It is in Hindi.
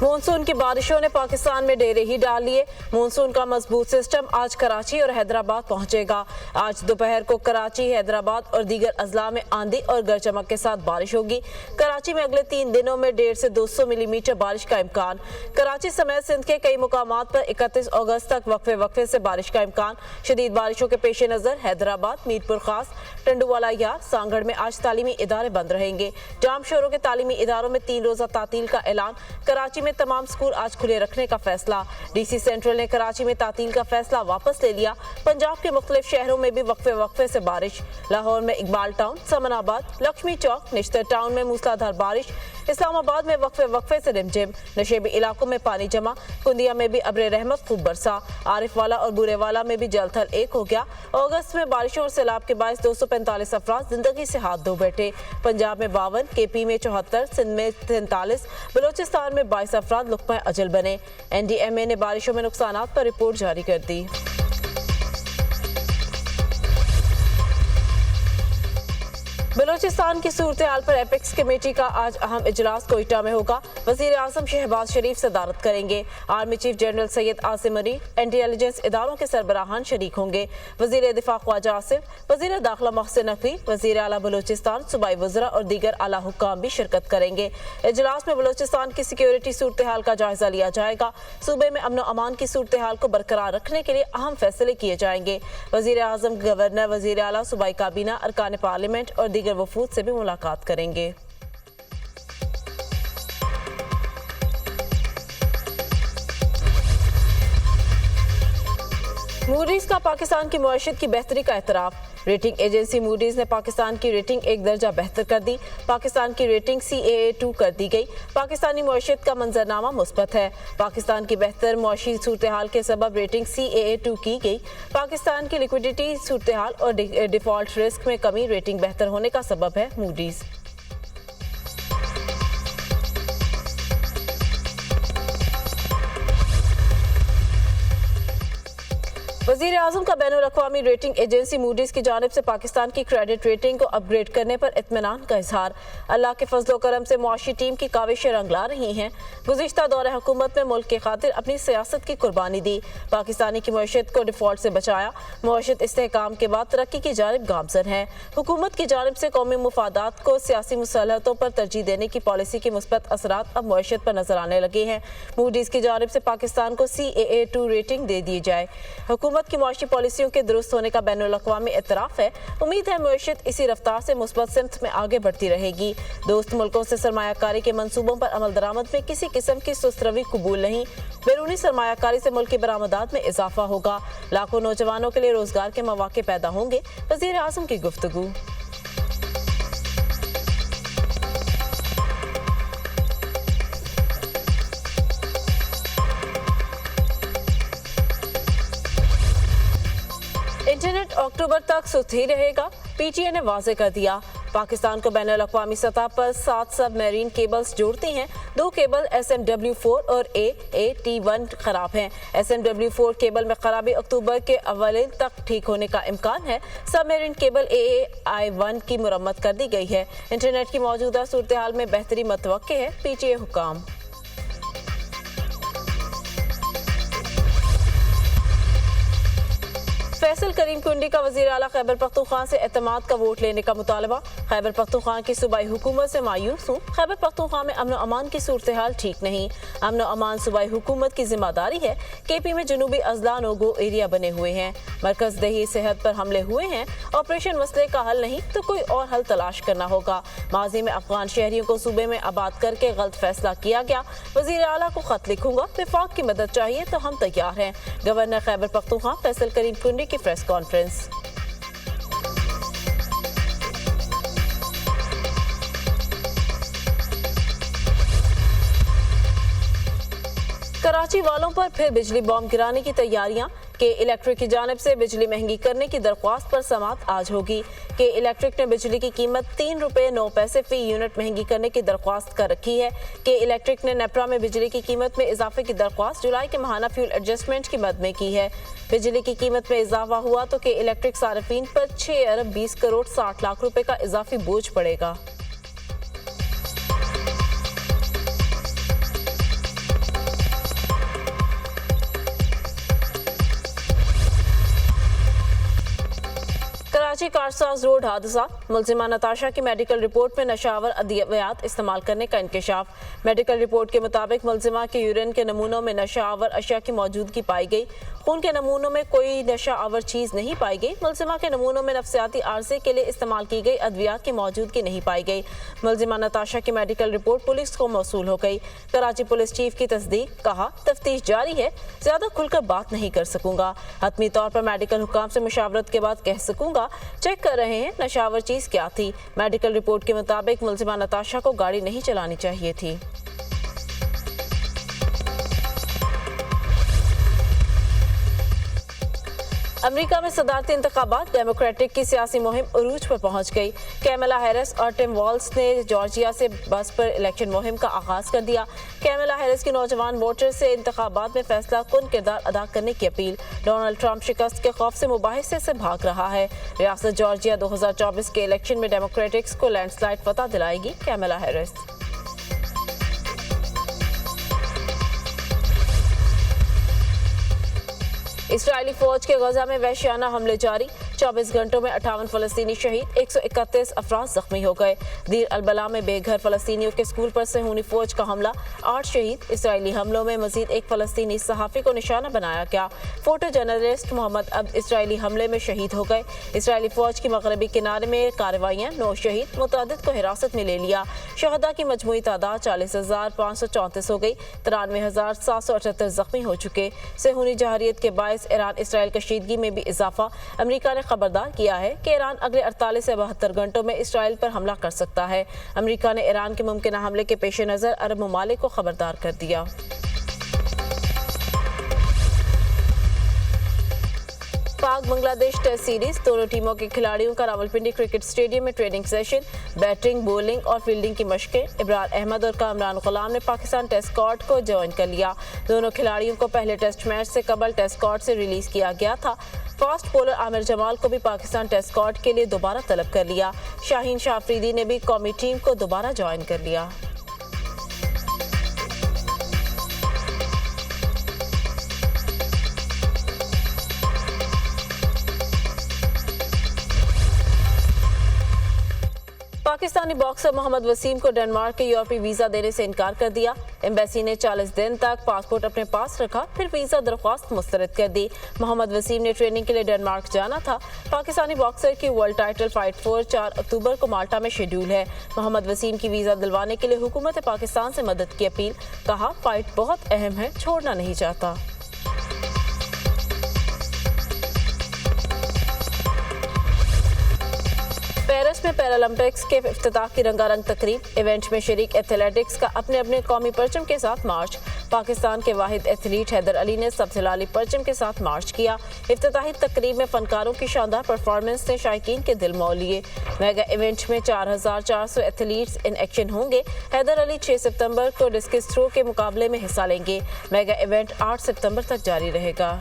मानसून की बारिशों ने पाकिस्तान में डेरे ही डाल लिए। मानसून का मजबूत सिस्टम आज कराची और हैदराबाद पहुंचेगा। आज दोपहर को कराची, हैदराबाद और दीगर अजला में आंधी और गरज चमक के साथ बारिश होगी। कराची में अगले 3 दिनों में 150 से 200 मिलीमीटर बारिश का इम्कान। कराची समेत सिंध के कई मुकामात पर 31 अगस्त तक वक्फे से बारिश का इम्कान। शदीद बारिशों के पेश नजर हैदराबाद, मीरपुर खास, टंडुवाला यार, सांगड़ में आज तालीमी इदारे बंद रहेंगे। जाम शोरों के तालीमी इदारों में 3 रोजा तातील का ऐलान। कराची में तमाम स्कूल आज खुले रखने का फैसला। डीसी सेंट्रल ने कराची में तातील का फैसला वापस ले लिया। पंजाब के मुख्तलिफ शहरों में भी वक्फे से बारिश। लाहौर में इकबाल टाउन, समनाबाद, लक्ष्मी चौक, निश्तर टाउन में मूसलाधार बारिश। इस्लामाबाद में वक्फे से रिमझिम। नशेबी इलाकों में पानी जमा। कुंदिया में भी अब्रे रहमत खूब बरसा। आरिफवाला और बुरेवाला में भी जलथल 1 हो गया। अगस्त में बारिशों और सैलाब के बायस 245 अफराद जिंदगी से हाथ धो बैठे। पंजाब में 52, केपी में 74, सिंध में 43, बलोचिस्तान में 22 अफराद लुक़्मा अजल बने। NDMA ने बारिशों में नुकसानात पर रिपोर्ट जारी कर दी। बलोचिस्तान की सूरत हाल पर एपेक्स कमेटी का आज अहम इजलास कोयटा में होगा। वजीर आजम शहबाज शरीफ सदारत करेंगे। Army chief general Syed Asim मरी, इंटेलिजेंस इदारों के सरबराहान शरीक होंगे। वजीर दिफा ख्वाजा आसिफ, वजीर दाखिला मोहसिन नकवी, वजीर आला बलोचिस्तान, सूबाई वज़रा और दीगर आला हुक्काम भी शिरकत करेंगे। इजलास में बलोचिस्तान की सिक्योरिटी सूरत हाल का जायजा लिया जाएगा। सूबे में अमन अमान की सूरत हाल को बरकरार रखने के लिए अहम फैसले किए जाएंगे। वजीर आजम, गवर्नर, वजीर आला, सूबाई काबीना, अरकान पार्लियामेंट और दीगर वफूद से भी मुलाकात करेंगे। मूडीज का पाकिस्तान की मुआशरत की बेहतरी का एतराफ़। रेटिंग एजेंसी मूडीज ने पाकिस्तान की रेटिंग 1 दर्जा बेहतर कर दी। पाकिस्तान की रेटिंग CAA2 कर दी गई। पाकिस्तानी मुआशरत का मंजरनामा मुस्बत है। पाकिस्तान की बेहतर मुआशी सूरत हाल के सबब रेटिंग CAA2 की गई। पाकिस्तान की लिक्विडिटी सूरत हाल और डिफॉल्ट रिस्क में कमी रेटिंग बेहतर होने का सबब है। मूडीज वज़ीर आज़म का बैनुल अक़वामी रेटिंग एजेंसी मूडीज की जानिब से पाकिस्तान की क्रेडिट रेटिंग को अपग्रेड करने पर इत्मीनान का इजहार। अल्लाह के फजलो करम से मुआशी टीम की काविशें रंग ला रही हैं। गुज़िश्ता दौरे हुकूमत में मुल्क के खातिर अपनी सियासत की कुर्बानी दी। पाकिस्तानी की मुआशरत को डिफॉल्ट से बचाया। मुआशरत इस्तेहकाम के बाद तरक्की की जानिब गामजन है। हुकूमत की जानिब से कौमी मुफादात को सियासी मुसलहतों पर तरजीह देने की पॉलिसी के मुस्बत असरात अब मुआशरत पर नजर आने लगे हैं। मूडीज की जानिब से पाकिस्तान को CAA2 रेटिंग दे दी जाए। हुकूमत की मुआशी पॉलिसियों के दुरुस्त होने का बैनुल अक़वामी एतराफ़ है। उम्मीद है मुआशरत इसी रफ्तार से मुस्बत सिमत में आगे बढ़ती रहेगी। दोस्त मुल्कों से सरमायाकारी के मंसूबों पर अमल दरामद में किसी किस्म की सुस्तरवी कबूल नहीं। बैरूनी सरमायाकारी से मुल्क की बरामदात में इजाफा होगा। लाखों नौजवानों के लिए रोजगार के मौके पैदा होंगे। वज़ीर आज़म की गुफ्तगू। इंटरनेट अक्टूबर तक सुस्ती रहेगा, PTA ने वाज़े कर दिया। पाकिस्तान को बैनुल अक़वामी सतह पर 7 सबमरीन केबल्स जोड़ती हैं। 2 केबल SMW4 और AAT1 खराब हैं। SMW4 केबल में खराबी अक्टूबर के अव्वल तक ठीक होने का इम्कान है। सबमरीन केबल AAI1 की मुरम्मत कर दी गई है। इंटरनेट की मौजूदा सूरत हाल में बेहतरी मुतवक्के है। PTA हुक्काम। फैसल करीम कुंडी का वज़ीर आला खैबर पख्तूनख्वा से एतमाद का वोट लेने का मुतालबा। खैबर पख्तूनख्वा की सूबाई हुकूमत से मायूस हूँ। खैबर पख्तूनख्वा में अमन अमान की सूरत हाल ठीक नहीं। अमन अमान सूबाई हुकूमत की जिम्मेदारी है। KP में जनूबी अजला नोगो एरिया बने हुए हैं। मरकज दही सेहत पर हमले हुए हैं। ऑपरेशन मसले का हल नहीं तो कोई और हल तलाश करना होगा। माजी में अफगान शहरियों को सूबे में आबाद करके गलत फैसला किया गया। वज़ीर आला को खत लिखूंगा, विफाक की मदद चाहिए तो हम तैयार हैं। गवर्नर खैबर पख्तूनख्वा फैसल करीम कुंडी की प्रेस कॉन्फ्रेंस। कराची वालों पर फिर बिजली बॉम्ब गिराने की तैयारियां। के इलेक्ट्रिक की जानिब से बिजली महंगी करने की दरख्वास्त पर समाअत आज होगी। के इलेक्ट्रिक ने बिजली की कीमत 3 रुपये 9 पैसे फी यूनिट महंगी करने की दरख्वास्त कर रखी है। के इलेक्ट्रिक ने नेपरा में बिजली की कीमत में इजाफे की दरख्वास्त जुलाई के माहाना फ्यूल एडजस्टमेंट की मद में की है। बिजली की कीमत में इजाफा हुआ तो के इलेक्ट्रिक सार्फिन पर 6 अरब 20 करोड़ 60 लाख रुपए का इजाफी बोझ पड़ेगा। कराची कारसाज रोड हादसा, मुलजिमा नताशा की मेडिकल रिपोर्ट में नशावर अद्वियात इस्तेमाल करने का इंकशाफ। मेडिकल रिपोर्ट के मुताबिक मुलजिमा के यूरिन के नमूनों में नशा आवर अशिया की मौजूदगी पाई गई। खून के नमूनों में कोई नशा आवर चीज नहीं पाई गई। मुलजिमा के नमूनों में नफ्सियाती आर्जे के लिए इस्तेमाल की गई अद्वियात की मौजूदगी नहीं पाई गई। मुलजिमा नताशा की मेडिकल रिपोर्ट पुलिस को मौसूल हो गई। कराची पुलिस चीफ की तस्दीक, कहा तफ्तीश जारी है, ज्यादा खुलकर बात नहीं कर सकूंगा। हतमी तौर पर मेडिकल हुकाम से मुशावरत के बाद कह सकूंगा। चेक कर रहे हैं नशावर चीज क्या थी। मेडिकल रिपोर्ट के मुताबिक मुलजिमा नताशा को गाड़ी नहीं चलानी चाहिए थी। अमेरिका में सदारती इंतखाबात, डेमोक्रेटिक की सियासी मुहिम उरूज पर पहुंच गई। कैमला हैरिस और टिम वॉल्स ने जॉर्जिया से बस पर इलेक्शन मुहिम का आगाज कर दिया। कैमला हैरिस की नौजवान वोटर से इंतखाबात में फैसला कुन किरदार अदा करने की अपील। डोनाल्ड ट्रंप शिकस्त के खौफ से मुबाहिसे से भाग रहा है। रियासत जॉर्जिया 2024 के इलेक्शन में डेमोक्रेटिक्स को लैंडस्लाइड फतह दिलाएगी कैमला हैरिस। इस्राएली फौज के गजा में वहशियाना हमले जारी, 24 घंटों में 58 फलस्तीनी शहीद, 131 अफराद जख्मी हो गए। दीर अलबला में बेघर फलस्तीनियों के स्कूल पर सेहूनी फौज का हमला, 8 शहीद। इस्राएली हमलों में मजीद एक फलस्तीनी सहाफ़ी को निशाना बनाया गया। फोटो जर्नलिस्ट मोहम्मद अब्द इस्राएली हमले में शहीद हो गए। इस्राएली फौज की मगरबी किनारे में कार्रवाइयाँ, 9 शहीद, मुतअद्दिद को हिरासत में ले लिया। शहदा की मजमूई तादाद 40,534 हो गई, 93,778 जख्मी हो चुके। सेहूनी जहारियत के बायस ईरान इसराइल कशीदगी में भी इजाफा। अमेरिका ने खबरदार किया है कि ईरान अगले 48 से 72 घंटों में इसराइल पर हमला कर सकता है। अमेरिका ने ईरान के मुमकिन हमले के पेश नज़र अरब ममालिक को खबरदार कर दिया। पाक बांग्लादेश टेस्ट सीरीज, दोनों टीमों के खिलाड़ियों का रावलपिंडी क्रिकेट स्टेडियम में ट्रेनिंग सेशन, बैटिंग, बॉलिंग और फील्डिंग की मशकें। इब्रार अहमद और कामरान गुलाम ने पाकिस्तान टेस्ट स्क्वाड को ज्वाइन कर लिया। दोनों खिलाड़ियों को पहले टेस्ट मैच से कबल टेस्ट स्क्वाड से रिलीज किया गया था। फास्ट बॉलर आमिर जमाल को भी पाकिस्तान टेस्ट स्क्वाड के लिए दोबारा तलब कर लिया। शाहीन शाह अफरीदी ने भी कौमी टीम को दोबारा ज्वाइन कर लिया। पाकिस्तानी बॉक्सर मोहम्मद वसीम को डेनमार्क के यूरोपीय वीजा देने से इनकार कर दिया। एम्बेसी ने 40 दिन तक पासपोर्ट अपने पास रखा, फिर वीजा दरख्वास्त मुस्तरद कर दी। मोहम्मद वसीम ने ट्रेनिंग के लिए डेनमार्क जाना था। पाकिस्तानी बॉक्सर की वर्ल्ड टाइटल फाइट 4 अक्टूबर को माल्टा में शेड्यूल है। मोहम्मद वसीम की वीजा दिलवाने के लिए हुकूमत पाकिस्तान से मदद की अपील, कहा फाइट बहुत अहम है, छोड़ना नहीं चाहता। पेरिस में पैरालंपिक्स के इफ्तिताह की रंगारंग तकरीब, इवेंट में शरीक एथलेटिक्स का अपने अपने कौमी परचम के साथ मार्च। पाकिस्तान के वाहिद एथलीट हैदर अली ने सबसे लाली परचम के साथ मार्च किया। इफ्तिताही तकरीब में फनकारों की शानदार परफॉर्मेंस ने शायकीन के दिल मोह लिए। मेगा इवेंट में 4,400 एथलीट्स इन एक्शन होंगे। हैदर अली 6 सितंबर को डिस्कस थ्रो के मुकाबले में हिस्सा लेंगे। मेगा इवेंट 8 सितंबर तक जारी रहेगा।